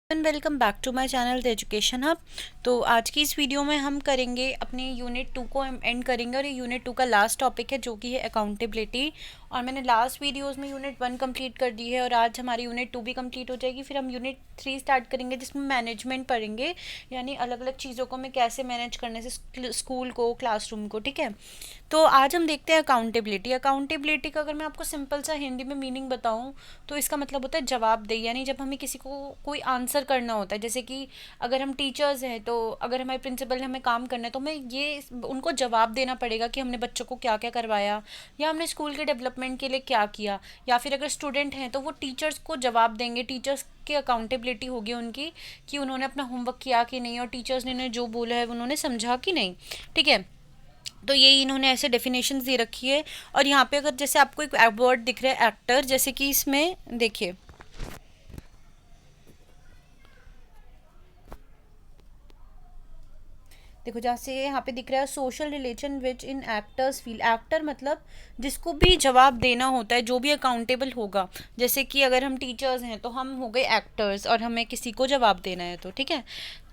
Welcome back to my channel the education hub. तो आज की इस वीडियो में हम करेंगे अपने यूनिट 2 को एंड करेंगे और ये यूनिट 2 का लास्ट टॉपिक है जो कि है अकाउंटेबिलिटी। और मैंने लास्ट वीडियोस में यूनिट 1 कंप्लीट कर दी है और आज हमारी यूनिट 2 भी कंप्लीट हो जाएगी। फिर हम यूनिट 3 स्टार्ट करेंगे जिसमें मैनेजमेंट पढ़ेंगे, यानी अलग अलग चीज़ों को मैं कैसे मैनेज करने से स्कूल को, क्लासरूम को। ठीक है, तो आज हम देखते हैं अकाउंटेबिलिटी। अकाउंटेबिलिटी का अगर मैं आपको सिंपल सा हिंदी में मीनिंग बताऊं तो इसका मतलब होता है जवाबदेही, यानी जब हमें किसी को कोई आंसर करना होता है। जैसे कि अगर हम टीचर्स हैं तो अगर हमारे प्रिंसिपल ने हमें काम करना है तो हमें ये उनको जवाब देना पड़ेगा कि हमने बच्चों को क्या क्या करवाया या हमने स्कूल के डेवलपमेंट के लिए क्या किया। या फिर अगर स्टूडेंट हैं तो वो टीचर्स को जवाब देंगे, टीचर्स की अकाउंटेबिलिटी होगी उनकी कि उन्होंने अपना होमवर्क किया कि नहीं और टीचर्स ने उन्हें जो बोला है उन्होंने समझा कि नहीं। ठीक है, तो ये इन्होंने ऐसे डेफिनेशन दे रखी है। और यहाँ पे अगर जैसे आपको एक वर्ड दिख रहा है एक्टर, जैसे कि इसमें देखिए देखो जहाँ से यहाँ पे दिख रहा है social relation which in actors feel. Actor मतलब जिसको भी जवाब देना होता है, जो भी अकाउंटेबल होगा। जैसे कि अगर हम टीचर्स हैं तो हम हो गए एक्टर्स और हमें किसी को जवाब देना है तो ठीक है।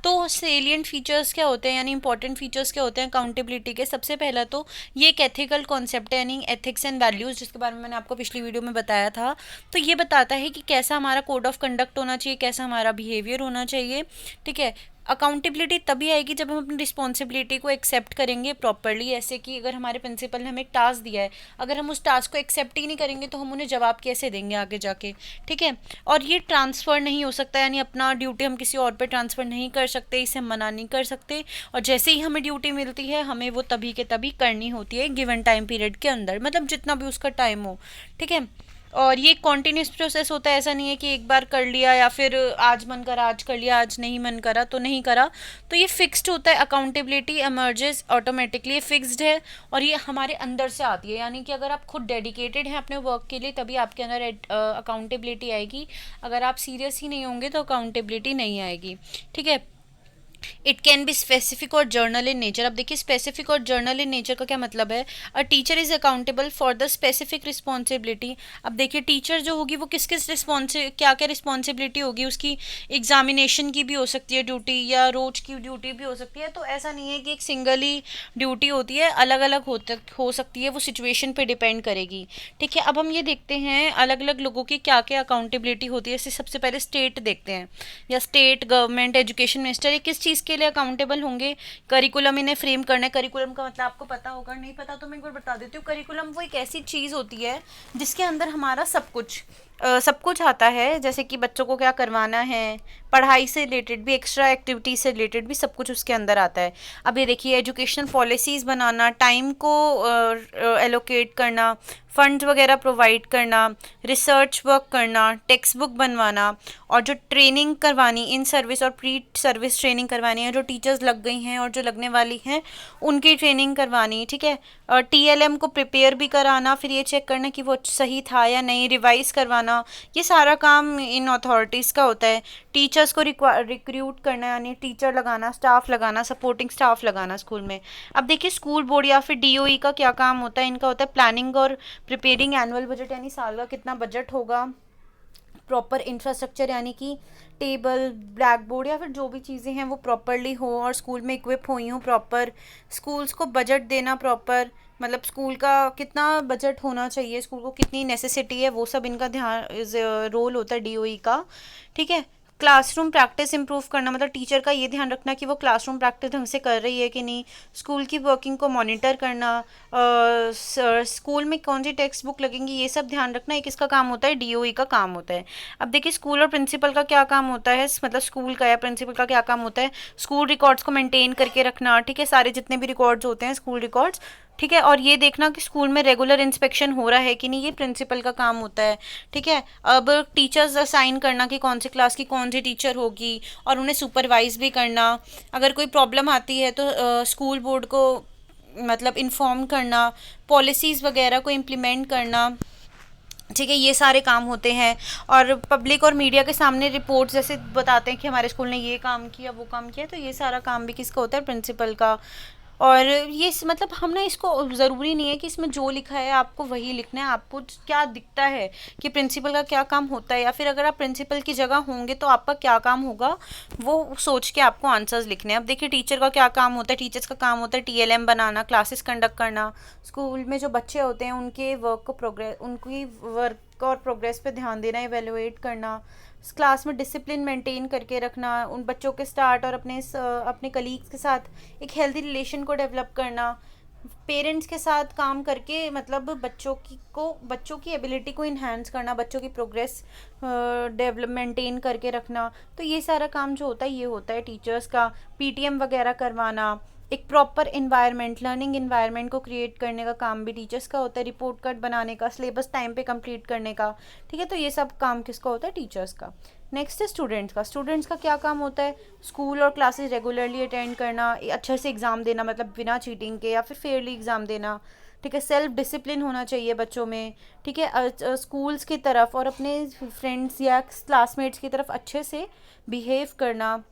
तो सेलिएंट फीचर्स क्या होते हैं, यानी इंपॉर्टेंट फीचर्स क्या होते हैं अकाउंटेबिलिटी के। सबसे पहला तो ये एक एथिकल कॉन्सेप्ट है, यानी एथिक्स एंड वैल्यूज़, जिसके बारे में मैंने आपको पिछली वीडियो में बताया था। तो ये बताता है कि कैसा हमारा कोड ऑफ कंडक्ट होना चाहिए, कैसा हमारा बिहेवियर होना चाहिए। ठीक है, अकाउंटेबिलिटी तभी आएगी जब हम अपनी रिस्पॉन्सिबिलिटी को एक्सेप्ट करेंगे प्रॉपरली। ऐसे कि अगर हमारे प्रिंसिपल ने हमें एक टास्क दिया है, अगर हम उस टास्क को एक्सेप्ट ही नहीं करेंगे तो हम उन्हें जवाब कैसे देंगे आगे जाके। ठीक है, और ये ट्रांसफ़र नहीं हो सकता, यानी अपना ड्यूटी हम किसी और पे ट्रांसफ़र नहीं कर सकते, इसे हम मना नहीं कर सकते। और जैसे ही हमें ड्यूटी मिलती है हमें वो तभी के तभी करनी होती है गिवन टाइम पीरियड के अंदर, मतलब जितना भी उसका टाइम हो। ठीक है, और ये कॉन्टीन्यूस प्रोसेस होता है, ऐसा नहीं है कि एक बार कर लिया या फिर आज मन करा आज कर लिया, आज नहीं मन करा तो नहीं करा। तो ये फिक्स्ड होता है। अकाउंटेबिलिटी एमर्जेस ऑटोमेटिकली, ये फिक्स्ड है और ये हमारे अंदर से आती है। यानी कि अगर आप खुद डेडिकेटेड हैं अपने वर्क के लिए तभी आपके अंदर अकाउंटेबिलिटी आएगी। अगर आप सीरियस ही नहीं होंगे तो अकाउंटेबिलिटी नहीं आएगी। ठीक है, इट कैन बी स्पेसिफिक और जर्नल इन नेचर। अब देखिए स्पेसिफिक और जर्नल इन नेचर का क्या मतलब है। A teacher is accountable for the specific responsibility. अब देखिए टीचर जो होगी वो किस किस क्या क्या रिस्पॉन्सिबिलिटी होगी उसकी। एग्जामिनेशन की भी हो सकती है ड्यूटी, या रोज की ड्यूटी भी हो सकती है। तो ऐसा नहीं है कि एक सिंगल ही ड्यूटी होती है, अलग अलग हो सकती है, वो सिचुएशन पे डिपेंड करेगी। ठीक है, अब हम ये देखते हैं अलग अलग लोगों की क्या क्या अकाउंटेबिलिटी होती है। जैसे सबसे पहले स्टेट देखते हैं, या स्टेट गवर्नमेंट एजुकेशन मिनिस्टर, ये किस चीज़ के लिए अकाउंटेबल होंगे। करिकुलम इन्हें फ्रेम करना है। करिकुलम का मतलब आपको पता होगा, नहीं पता तो मैं एक बार बता देती हूँ। करिकुलम वो एक ऐसी चीज़ होती है जिसके अंदर हमारा सब कुछ आता है। जैसे कि बच्चों को क्या करवाना है, पढ़ाई से रिलेटेड भी, एक्स्ट्रा एक्टिविटीज से रिलेटेड भी सब कुछ उसके अंदर आता है। अब ये देखिए एजुकेशनल पॉलिसीज़ बनाना, टाइम को एलोकेट करना, फंड्स वगैरह प्रोवाइड करना, रिसर्च वर्क करना, टेक्स्ट बुक बनवाना, और जो ट्रेनिंग करवानी, इन सर्विस और प्री सर्विस ट्रेनिंग करवानी है, जो टीचर्स लग गई हैं और जो लगने वाली हैं उनकी ट्रेनिंग करवानी। ठीक है, और टीएलएम को प्रिपेयर भी कराना, फिर ये चेक करना कि वो सही था या नहीं, रिवाइज करवाना, ये सारा काम इन अथॉरिटीज़ का होता है। टीचर्स को रिक्रूट करना, यानी टीचर लगाना, स्टाफ लगाना, सपोर्टिंग स्टाफ लगाना स्कूल में। अब देखिए स्कूल बोर्ड या फिर डीओई का क्या काम होता है। इनका होता है प्लानिंग और प्रिपेयरिंग एनुअल बजट, यानी साल का कितना बजट होगा। प्रॉपर इंफ्रास्ट्रक्चर, यानी कि टेबल, ब्लैक बोर्ड या फिर जो भी चीज़ें हैं वो प्रॉपरली हो और स्कूल में इक्विप हुई हों प्रॉपर। स्कूल्स को बजट देना प्रॉपर, मतलब स्कूल का कितना बजट होना चाहिए, स्कूल को कितनी नेसेसिटी है, वो सब इनका ध्यान रोल होता है डीओई का। ठीक है, क्लासरूम प्रैक्टिस इंप्रूव करना, मतलब टीचर का ये ध्यान रखना कि वो क्लासरूम प्रैक्टिस ढंग से कर रही है कि नहीं। स्कूल की वर्किंग को मॉनिटर करना, स्कूल में कौन सी टेक्स्ट बुक लगेंगी, ये सब ध्यान रखना। ये किसका काम होता है, डीओई का काम होता है। अब देखिए स्कूल और प्रिंसिपल का क्या काम होता है, मतलब स्कूल का या प्रिंसिपल का क्या काम होता है। स्कूल रिकॉर्ड्स को मेंटेन करके रखना। ठीक है, सारे जितने भी रिकॉर्ड्स होते हैं स्कूल रिकॉर्ड्स। ठीक है, और ये देखना कि स्कूल में रेगुलर इंस्पेक्शन हो रहा है कि नहीं, ये प्रिंसिपल का काम होता है। ठीक है, अब टीचर्स असाइन करना कि कौन सी क्लास की कौन सी टीचर होगी और उन्हें सुपरवाइज भी करना। अगर कोई प्रॉब्लम आती है तो स्कूल बोर्ड को मतलब इन्फॉर्म करना, पॉलिसीज़ वगैरह को इम्प्लीमेंट करना। ठीक है, ये सारे काम होते हैं। और पब्लिक और मीडिया के सामने रिपोर्ट्स जैसे बताते हैं कि हमारे स्कूल ने ये काम किया वो काम किया, तो ये सारा काम भी किसका होता है, प्रिंसिपल का। और ये मतलब हम ना इसको, ज़रूरी नहीं है कि इसमें जो लिखा है आपको वही लिखना है, आपको क्या दिखता है कि प्रिंसिपल का क्या काम होता है, या फिर अगर आप प्रिंसिपल की जगह होंगे तो आपका क्या काम होगा, वो सोच के आपको आंसर्स लिखने हैं। अब देखिए टीचर का क्या काम होता है, टीचर्स का काम होता है टीएलएम बनाना, क्लासेस कंडक्ट करना, स्कूल में जो बच्चे होते हैं उनके वर्क को प्रोग्रेस, उनकी वर्क और प्रोग्रेस पे ध्यान देना, इवेलुएट करना, क्लास में डिसिप्लिन मेंटेन करके रखना, उन बच्चों के साथ और अपने कलीग्स के साथ एक हेल्दी रिलेशन को डेवलप करना, पेरेंट्स के साथ काम करके मतलब बच्चों की एबिलिटी को इन्हांस करना, बच्चों की प्रोग्रेस डेवलप मेंटेन करके रखना। तो ये सारा काम जो होता है ये होता है टीचर्स का। पीटीएम वगैरह करवाना, एक प्रॉपर इन्वायरमेंट, लर्निंग इन्वायरमेंट को क्रिएट करने का काम भी टीचर्स का होता है, रिपोर्ट कार्ड बनाने का, सिलेबस टाइम पे कंप्लीट करने का। ठीक है, तो ये सब काम किसका होता है, टीचर्स का। नेक्स्ट है स्टूडेंट्स का। स्टूडेंट्स का क्या काम होता है, स्कूल और क्लासेस रेगुलरली अटेंड करना, अच्छे से एग्ज़ाम देना, मतलब बिना चीटिंग के, या फिर फेयरली एग्ज़ाम देना। ठीक है, सेल्फ डिसिप्लिन होना चाहिए बच्चों में। ठीक है, स्कूल्स की तरफ और अपने फ्रेंड्स या क्लासमेट्स की तरफ अच्छे से बिहेव करना।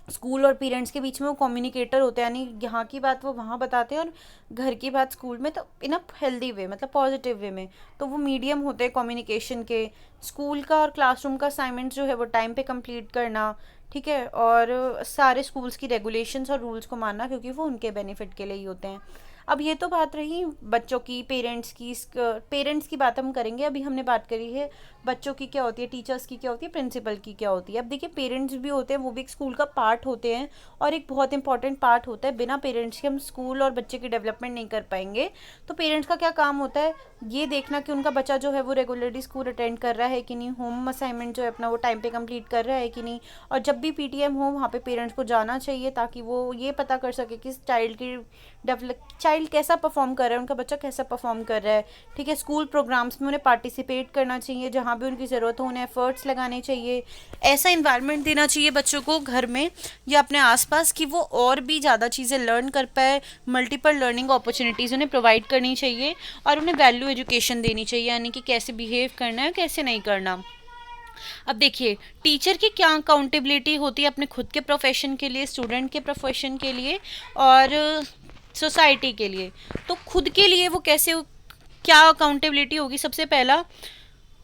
स्कूल और पेरेंट्स के बीच में वो कम्युनिकेटर होते हैं, यानी यहाँ की बात वो वहाँ बताते हैं और घर की बात स्कूल में, तो इन अ हेल्दी वे, मतलब पॉजिटिव वे में, तो वो मीडियम होते हैं कम्युनिकेशन के। स्कूल का और क्लासरूम का असाइनमेंट जो है वो टाइम पे कंप्लीट करना। ठीक है, और सारे स्कूल्स की रेगुलेशंस और रूल्स को मानना, क्योंकि वो उनके बेनिफिट के लिए ही होते हैं। अब ये तो बात रही बच्चों की, पेरेंट्स की बात हम करेंगे। अभी हमने बात करी है बच्चों की क्या होती है, टीचर्स की क्या होती है, प्रिंसिपल की क्या होती है। अब देखिए पेरेंट्स भी होते हैं, वो भी एक स्कूल का पार्ट होते हैं और एक बहुत इंपॉर्टेंट पार्ट होता है। बिना पेरेंट्स के हम स्कूल और बच्चे की डेवलपमेंट नहीं कर पाएंगे। तो पेरेंट्स का क्या काम होता है, ये देखना कि उनका बच्चा जो है वो रेगुलरली स्कूल अटेंड कर रहा है कि नहीं, होम असाइनमेंट जो है अपना वो टाइम पे कंप्लीट कर रहा है कि नहीं। और जब भी पीटीएम हो वहाँ पे पेरेंट्स को जाना चाहिए, ताकि वो ये पता कर सके कि चाइल्ड कैसा परफॉर्म कर रहा है, उनका बच्चा कैसा परफॉर्म कर रहा है। ठीक है, स्कूल प्रोग्राम्स में उन्हें पार्टिसिपेट करना चाहिए, जहाँ भी उनकी ज़रूरत हो उन्हें एफर्ट्स लगाने चाहिए। ऐसा इन्वायरमेंट देना चाहिए बच्चों को घर में या अपने आसपास कि वो और भी ज़्यादा चीज़ें लर्न कर पाए। मल्टीपल लर्निंग अपॉर्चुनिटीज़ उन्हें प्रोवाइड करनी चाहिए और उन्हें वैल्यू एजुकेशन देनी चाहिए, यानी कि कैसे बिहेव करना है, कैसे नहीं करना। अब देखिए टीचर की क्या अकाउंटेबिलिटी होती है अपने खुद के प्रोफेशन के लिए, स्टूडेंट के प्रोफेशन के लिए और सोसाइटी के लिए। तो खुद के लिए वो कैसे, क्या अकाउंटेबिलिटी होगी, सबसे पहला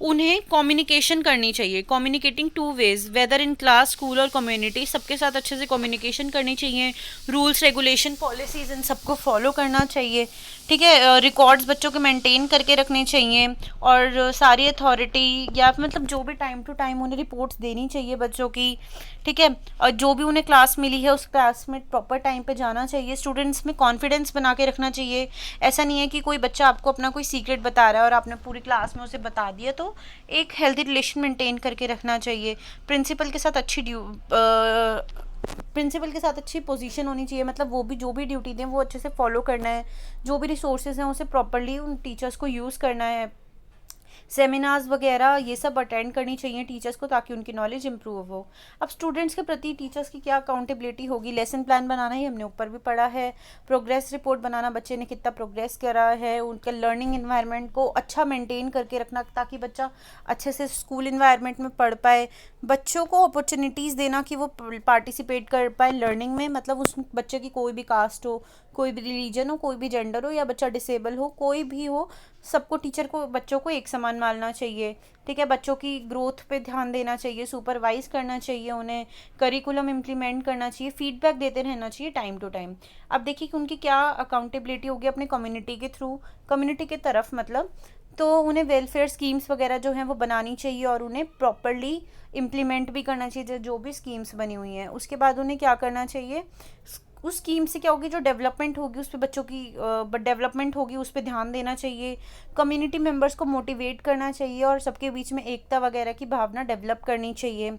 उन्हें कम्युनिकेशन करनी चाहिए, communicating two ways, whether in class, school और कम्युनिटी, सबके साथ अच्छे से कम्युनिकेशन करनी चाहिए। रूल्स रेगुलेशन पॉलिसीज इन सबको फॉलो करना चाहिए। ठीक है, रिकॉर्ड्स बच्चों के मेंटेन करके रखने चाहिए और सारी अथॉरिटी या मतलब जो भी टाइम टू टाइम उन्हें रिपोर्ट्स देनी चाहिए बच्चों की। ठीक है, और जो भी उन्हें क्लास मिली है उस क्लास में प्रॉपर टाइम पे जाना चाहिए। स्टूडेंट्स में कॉन्फिडेंस बना के रखना चाहिए। ऐसा नहीं है कि कोई बच्चा आपको अपना कोई सीक्रेट बता रहा है और आपने पूरी क्लास में उसे बता दिया, तो एक हेल्दी रिलेशन मेंटेन करके रखना चाहिए। प्रिंसिपल के साथ अच्छी पोजीशन होनी चाहिए, मतलब वो भी जो भी ड्यूटी दें वो अच्छे से फॉलो करना है। जो भी रिसोर्सेज हैं उसे प्रॉपरली उन टीचर्स को यूज़ करना है। सेमिनार्स वगैरह ये सब अटेंड करनी चाहिए टीचर्स को, ताकि उनकी नॉलेज इंप्रूव हो। अब स्टूडेंट्स के प्रति टीचर्स की क्या अकाउंटेबिलिटी होगी, लेसन प्लान बनाना ही हमने ऊपर भी पढ़ा है। प्रोग्रेस रिपोर्ट बनाना, बच्चे ने कितना प्रोग्रेस करा है, उनका लर्निंग इन्वायरमेंट को अच्छा मेंटेन करके रखना ताकि बच्चा अच्छे से स्कूल इन्वायरमेंट में पढ़ पाए। बच्चों को अपॉर्चुनिटीज़ देना कि वो पार्टिसिपेट कर पाए लर्निंग में, मतलब उस बच्चे की कोई भी कास्ट हो, कोई भी रिलीजन हो, कोई भी जेंडर हो, या बच्चा डिसेबल हो, कोई भी हो, सबको टीचर को बच्चों को एक समान मानना चाहिए। ठीक है, बच्चों की ग्रोथ पे ध्यान देना चाहिए, सुपरवाइज करना चाहिए उन्हें, करिकुलम इम्प्लीमेंट करना चाहिए, फीडबैक देते रहना चाहिए टाइम टू टाइम। अब देखिए कि उनकी क्या अकाउंटेबिलिटी होगी अपने कम्युनिटी के थ्रू, कम्युनिटी के तरफ मतलब, तो उन्हें वेलफेयर स्कीम्स वगैरह जो हैं वो बनानी चाहिए और उन्हें प्रॉपरली इम्प्लीमेंट भी करना चाहिए जो भी स्कीम्स बनी हुई हैं। उसके बाद उन्हें क्या करना चाहिए, उस स्कीम से क्या होगी, जो डेवलपमेंट होगी उस पर बच्चों की डेवलपमेंट होगी उस पर ध्यान देना चाहिए। कम्युनिटी मेंबर्स को मोटिवेट करना चाहिए और सबके बीच में एकता वगैरह की भावना डेवलप करनी चाहिए।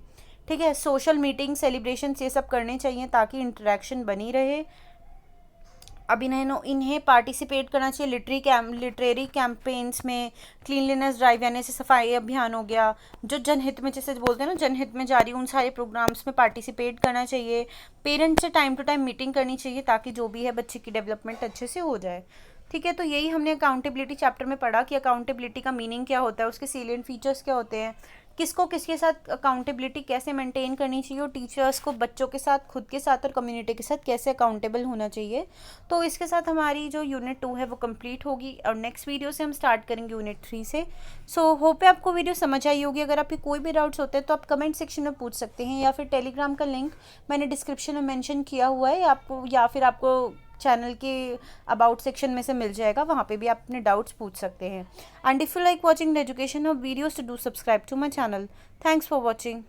ठीक है, सोशल मीटिंग सेलिब्रेशन ये सब करने चाहिए ताकि इंटरेक्शन बनी रहे। अब इन्हें पार्टिसिपेट करना चाहिए लिटरेरी कैंपेन्स में, क्लीनलीनेस ड्राइव यानी से सफाई अभियान हो गया, जो जनहित में, जैसे बोलते हैं ना जनहित में जारी, उन सारे प्रोग्राम्स में पार्टिसिपेट करना चाहिए। पेरेंट्स से टाइम टू टाइम मीटिंग करनी चाहिए ताकि जो भी है बच्चे की डेवलपमेंट अच्छे से हो जाए। ठीक है, तो यही हमने अकाउंटेबिलिटी चैप्टर में पढ़ा कि अकाउंटेबिलिटी का मीनिंग क्या होता है, उसके सेलिएंट फीचर्स क्या होते हैं। किसको किसके साथ अकाउंटेबिलिटी कैसे मेंटेन करनी चाहिए, और टीचर्स को बच्चों के साथ, खुद के साथ और कम्युनिटी के साथ कैसे अकाउंटेबल होना चाहिए। तो इसके साथ हमारी जो यूनिट 2 है वो कंप्लीट होगी, और नेक्स्ट वीडियो से हम स्टार्ट करेंगे यूनिट 3 से। सो होप है आपको वीडियो समझ आई होगी। अगर आपके कोई भी डाउट्स होते हैं तो आप कमेंट सेक्शन में पूछ सकते हैं, या फिर टेलीग्राम का लिंक मैंने डिस्क्रिप्शन में मेंशन किया हुआ है आपको, या फिर आपको चैनल के अबाउट सेक्शन में से मिल जाएगा, वहाँ पे भी आप अपने डाउट्स पूछ सकते हैं। And if you like watching the education of videos, to do subscribe to my channel. Thanks for watching.